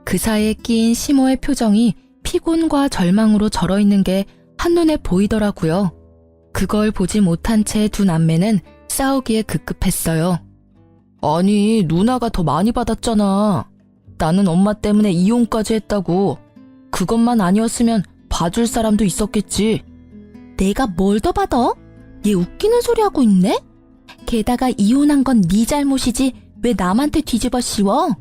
그 사이에 끼인 시모의 표정이 피곤과 절망으로 절어있는 게 한눈에 보이더라고요. 그걸 보지 못한 채 두 남매는 싸우기에 급급했어요. 아니, 누나가 더 많이 받았잖아. 나는 엄마 때문에 이혼까지 했다고. 그것만 아니었으면 봐줄 사람도 있었겠지. 내가 뭘 더 받아? 얘 웃기는 소리 하고 있네? 게다가 이혼한 건 네 잘못이지 왜 남한테 뒤집어 씌워?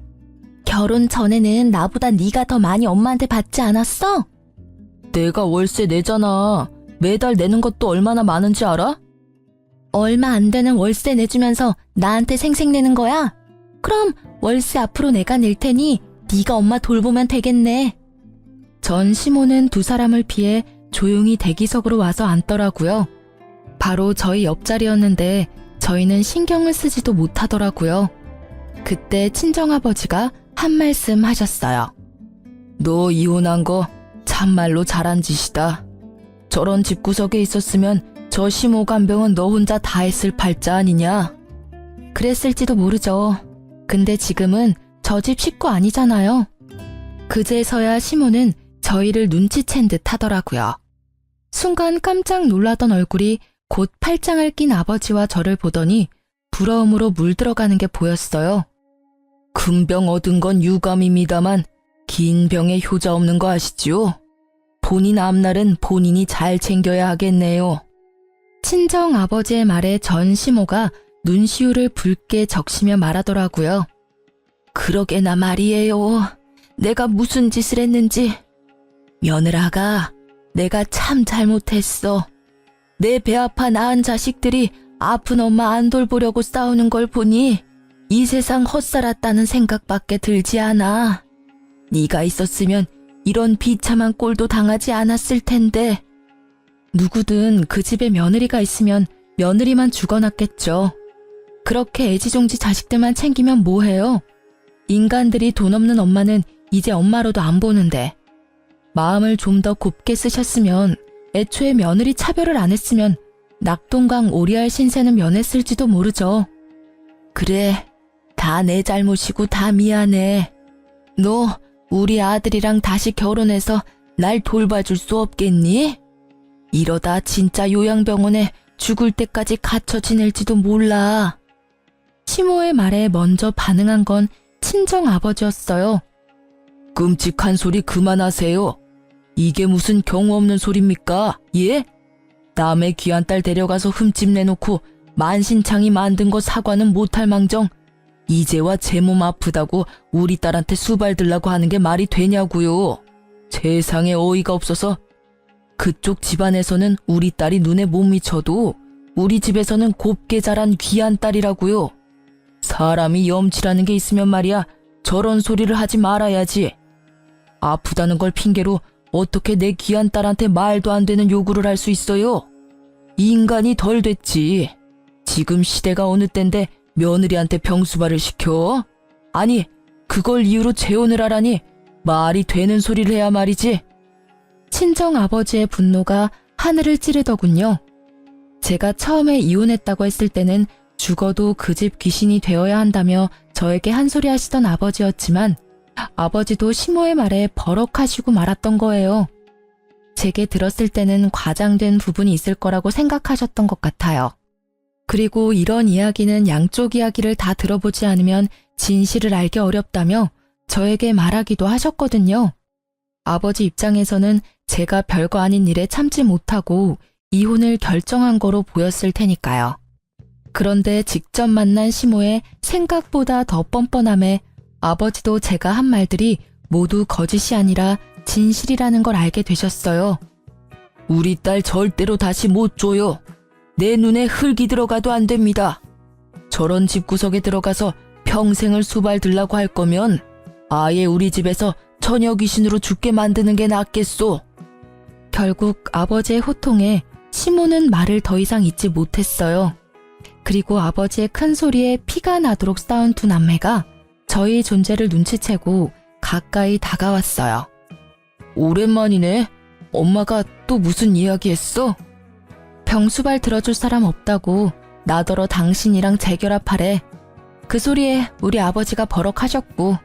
결혼 전에는 나보다 네가 더 많이 엄마한테 받지 않았어? 내가 월세 내잖아. 매달 내는 것도 얼마나 많은지 알아? 얼마 안 되는 월세 내주면서 나한테 생색내는 거야? 그럼 월세 앞으로 내가 낼 테니 네가 엄마 돌보면 되겠네. 전 시모는 두 사람을 피해 조용히 대기석으로 와서 앉더라고요. 바로 저희 옆자리였는데 저희는 신경을 쓰지도 못하더라고요. 그때 친정아버지가 한 말씀 하셨어요. 너 이혼한 거 참말로 잘한 짓이다. 저런 집구석에 있었으면 저 시모 간병은 너 혼자 다 했을 팔자 아니냐? 그랬을지도 모르죠. 근데 지금은 저 집 식구 아니잖아요. 그제서야 시모는 저희를 눈치챈 듯 하더라고요. 순간 깜짝 놀라던 얼굴이 곧 팔짱을 낀 아버지와 저를 보더니 부러움으로 물들어가는 게 보였어요. 큰 병 얻은 건 유감입니다만 긴 병에 효자 없는 거 아시지요? 본인 앞날은 본인이 잘 챙겨야 하겠네요. 친정 아버지의 말에 전 시모가 눈시울을 붉게 적시며 말하더라고요. 그러게나 말이에요. 내가 무슨 짓을 했는지. 며느라가 내가 참 잘못했어. 내 배 아파 낳은 자식들이 아픈 엄마 안 돌보려고 싸우는 걸 보니 이 세상 헛살았다는 생각밖에 들지 않아. 네가 있었으면 이런 비참한 꼴도 당하지 않았을 텐데. 누구든 그 집에 며느리가 있으면 며느리만 죽어났겠죠. 그렇게 애지중지 자식들만 챙기면 뭐해요? 인간들이 돈 없는 엄마는 이제 엄마로도 안 보는데. 마음을 좀 더 곱게 쓰셨으면 애초에 며느리 차별을 안 했으면 낙동강 오리알 신세는 면했을지도 모르죠. 그래, 다 내 잘못이고 다 미안해. 너 우리 아들이랑 다시 결혼해서 날 돌봐줄 수 없겠니? 이러다 진짜 요양병원에 죽을 때까지 갇혀 지낼지도 몰라. 시모의 말에 먼저 반응한 건 친정 아버지였어요. 끔찍한 소리 그만하세요. 이게 무슨 경우 없는 소리입니까? 예? 남의 귀한 딸 데려가서 흠집 내놓고 만신창이 만든 거 사과는 못할 망정 이제와 제 몸 아프다고 우리 딸한테 수발 들라고 하는 게 말이 되냐고요. 세상에 어이가 없어서. 그쪽 집안에서는 우리 딸이 눈에 못 미쳐도 우리 집에서는 곱게 자란 귀한 딸이라고요. 사람이 염치라는 게 있으면 말이야 저런 소리를 하지 말아야지. 아프다는 걸 핑계로 어떻게 내 귀한 딸한테 말도 안 되는 요구를 할 수 있어요? 인간이 덜 됐지. 지금 시대가 어느 땐데 며느리한테 병수발을 시켜? 아니, 그걸 이유로 재혼을 하라니 말이 되는 소리를 해야 말이지. 친정 아버지의 분노가 하늘을 찌르더군요. 제가 처음에 이혼했다고 했을 때는 죽어도 그 집 귀신이 되어야 한다며 저에게 한 소리 하시던 아버지였지만 아버지도 시모의 말에 버럭하시고 말았던 거예요. 제게 들었을 때는 과장된 부분이 있을 거라고 생각하셨던 것 같아요. 그리고 이런 이야기는 양쪽 이야기를 다 들어보지 않으면 진실을 알기 어렵다며 저에게 말하기도 하셨거든요. 아버지 입장에서는 제가 별거 아닌 일에 참지 못하고 이혼을 결정한 거로 보였을 테니까요. 그런데 직접 만난 시모의 생각보다 더 뻔뻔함에 아버지도 제가 한 말들이 모두 거짓이 아니라 진실이라는 걸 알게 되셨어요. 우리 딸 절대로 다시 못 줘요. 내 눈에 흙이 들어가도 안 됩니다. 저런 집구석에 들어가서 평생을 수발 들라고 할 거면 아예 우리 집에서 처녀 귀신으로 죽게 만드는 게 낫겠소. 결국 아버지의 호통에 시모는 말을 더 이상 잇지 못했어요. 그리고 아버지의 큰 소리에 피가 나도록 싸운 두 남매가 저희 존재를 눈치채고 가까이 다가왔어요. 오랜만이네. 엄마가 또 무슨 이야기 했어? 병수발 들어줄 사람 없다고 나더러 당신이랑 재결합하래. 그 소리에 우리 아버지가 버럭하셨고.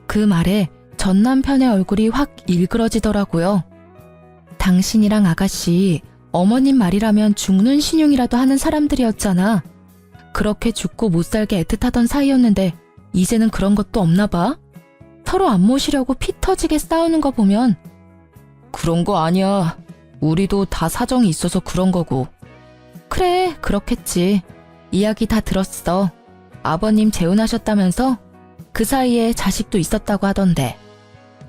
그 말에 전 남편의 얼굴이 확 일그러지더라고요. 당신이랑 아가씨, 어머님 말이라면 죽는 신용이라도 하는 사람들이었잖아. 그렇게 죽고 못 살게 애틋하던 사이였는데 이제는 그런 것도 없나 봐. 서로 안 모시려고 피 터지게 싸우는 거 보면. 그런 거 아니야. 우리도 다 사정이 있어서 그런 거고. 그래, 그렇겠지. 이야기 다 들었어. 아버님 재혼하셨다면서? 그 사이에 자식도 있었다고 하던데.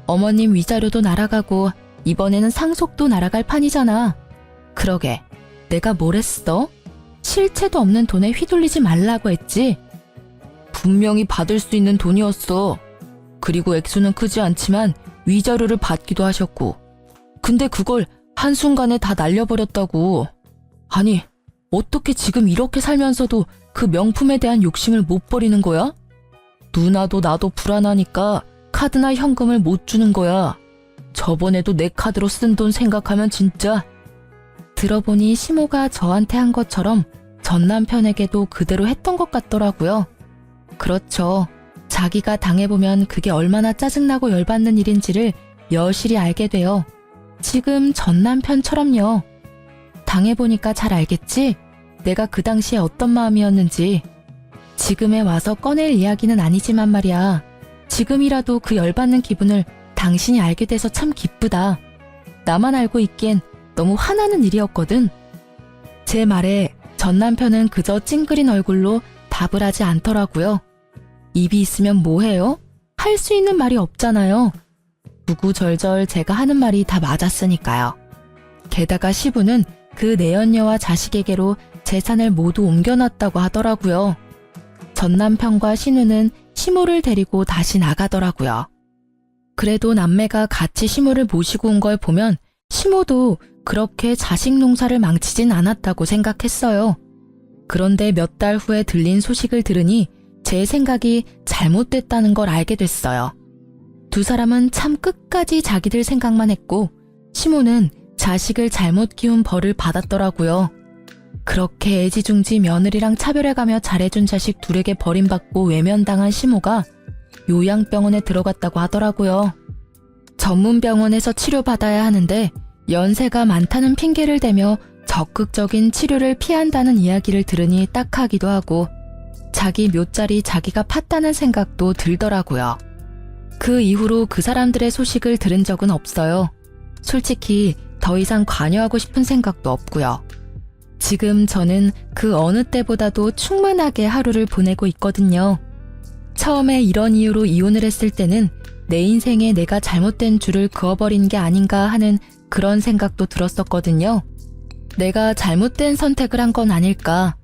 어머님 위자료도 날아가고 이번에는 상속도 날아갈 판이잖아. 그러게, 내가 뭘 했어? 실체도 없는 돈에 휘둘리지 말라고 했지? 분명히 받을 수 있는 돈이었어. 그리고 액수는 크지 않지만 위자료를 받기도 하셨고. 근데 그걸 한순간에 다 날려버렸다고. 아니, 어떻게 지금 이렇게 살면서도 그 명품에 대한 욕심을 못 버리는 거야? 누나도 나도 불안하니까 카드나 현금을 못 주는 거야. 저번에도 내 카드로 쓴 돈 생각하면 진짜. 들어보니 시모가 저한테 한 것처럼 전 남편에게도 그대로 했던 것 같더라고요. 그렇죠. 자기가 당해보면 그게 얼마나 짜증나고 열받는 일인지를 여실히 알게 돼요. 지금 전 남편처럼요. 당해보니까 잘 알겠지? 내가 그 당시에 어떤 마음이었는지. 지금에 와서 꺼낼 이야기는 아니지만 말이야. 지금이라도 그 열받는 기분을 당신이 알게 돼서 참 기쁘다. 나만 알고 있기엔 너무 화나는 일이었거든. 제 말에 전 남편은 그저 찡그린 얼굴로 답을 하지 않더라고요. 입이 있으면 뭐해요? 할 수 있는 말이 없잖아요. 구구절절 제가 하는 말이 다 맞았으니까요. 게다가 시부는 그 내연녀와 자식에게로 재산을 모두 옮겨놨다고 하더라고요. 전 남편과 신우는 시모를 데리고 다시 나가더라고요. 그래도 남매가 같이 시모를 모시고 온 걸 보면 시모도 그렇게 자식 농사를 망치진 않았다고 생각했어요. 그런데 몇 달 후에 들린 소식을 들으니 제 생각이 잘못됐다는 걸 알게 됐어요. 두 사람은 참 끝까지 자기들 생각만 했고 시모는 자식을 잘못 키운 벌을 받았더라고요. 그렇게 애지중지 며느리랑 차별해가며 잘해준 자식 둘에게 버림받고 외면당한 시모가 요양병원에 들어갔다고 하더라고요. 전문병원에서 치료받아야 하는데 연세가 많다는 핑계를 대며 적극적인 치료를 피한다는 이야기를 들으니 딱하기도 하고 자기 묘자리 자기가 팠다는 생각도 들더라고요. 그 이후로 그 사람들의 소식을 들은 적은 없어요. 솔직히 더 이상 관여하고 싶은 생각도 없고요. 지금 저는 그 어느 때보다도 충만하게 하루를 보내고 있거든요. 처음에 이런 이유로 이혼을 했을 때는 내 인생에 내가 잘못된 줄을 그어버린 게 아닌가 하는 그런 생각도 들었었거든요. 내가 잘못된 선택을 한 건 아닐까,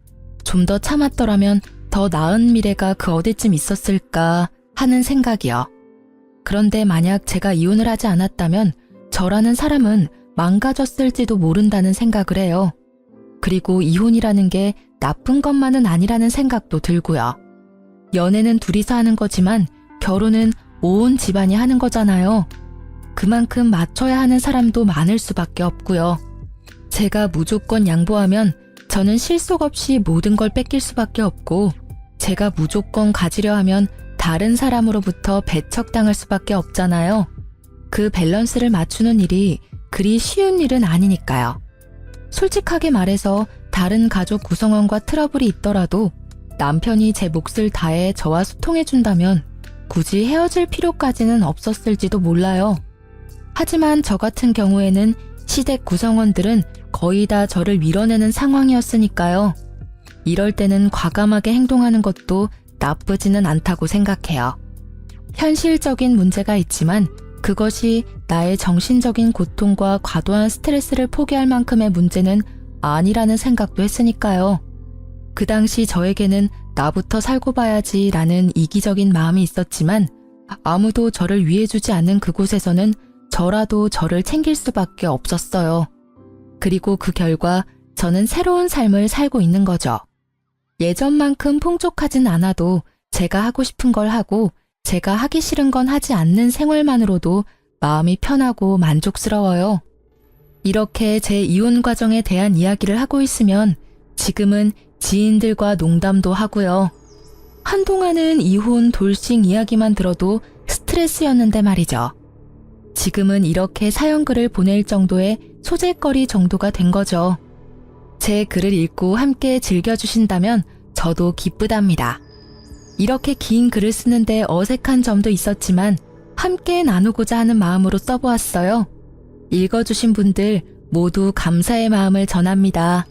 좀 더 참았더라면 더 나은 미래가 그 어디쯤 있었을까 하는 생각이요. 그런데 만약 제가 이혼을 하지 않았다면 저라는 사람은 망가졌을지도 모른다는 생각을 해요. 그리고 이혼이라는 게 나쁜 것만은 아니라는 생각도 들고요. 연애는 둘이서 하는 거지만 결혼은 온 집안이 하는 거잖아요. 그만큼 맞춰야 하는 사람도 많을 수밖에 없고요. 제가 무조건 양보하면 저는 실속 없이 모든 걸 뺏길 수밖에 없고, 제가 무조건 가지려 하면 다른 사람으로부터 배척당할 수밖에 없잖아요. 그 밸런스를 맞추는 일이 그리 쉬운 일은 아니니까요. 솔직하게 말해서 다른 가족 구성원과 트러블이 있더라도 남편이 제 몫을 다해 저와 소통해준다면 굳이 헤어질 필요까지는 없었을지도 몰라요. 하지만 저 같은 경우에는 시댁 구성원들은 거의 다 저를 밀어내는 상황이었으니까요. 이럴 때는 과감하게 행동하는 것도 나쁘지는 않다고 생각해요. 현실적인 문제가 있지만 그것이 나의 정신적인 고통과 과도한 스트레스를 포기할 만큼의 문제는 아니라는 생각도 했으니까요. 그 당시 저에게는 나부터 살고 봐야지 라는 이기적인 마음이 있었지만 아무도 저를 위해주지 않는 그곳에서는 저라도 저를 챙길 수밖에 없었어요. 그리고 그 결과 저는 새로운 삶을 살고 있는 거죠. 예전만큼 풍족하진 않아도 제가 하고 싶은 걸 하고 제가 하기 싫은 건 하지 않는 생활만으로도 마음이 편하고 만족스러워요. 이렇게 제 이혼 과정에 대한 이야기를 하고 있으면 지금은 지인들과 농담도 하고요. 한동안은 이혼, 돌싱 이야기만 들어도 스트레스였는데 말이죠. 지금은 이렇게 사연글을 보낼 정도의 소재거리 정도가 된 거죠. 제 글을 읽고 함께 즐겨주신다면 저도 기쁘답니다. 이렇게 긴 글을 쓰는데 어색한 점도 있었지만 함께 나누고자 하는 마음으로 써보았어요. 읽어주신 분들 모두 감사의 마음을 전합니다.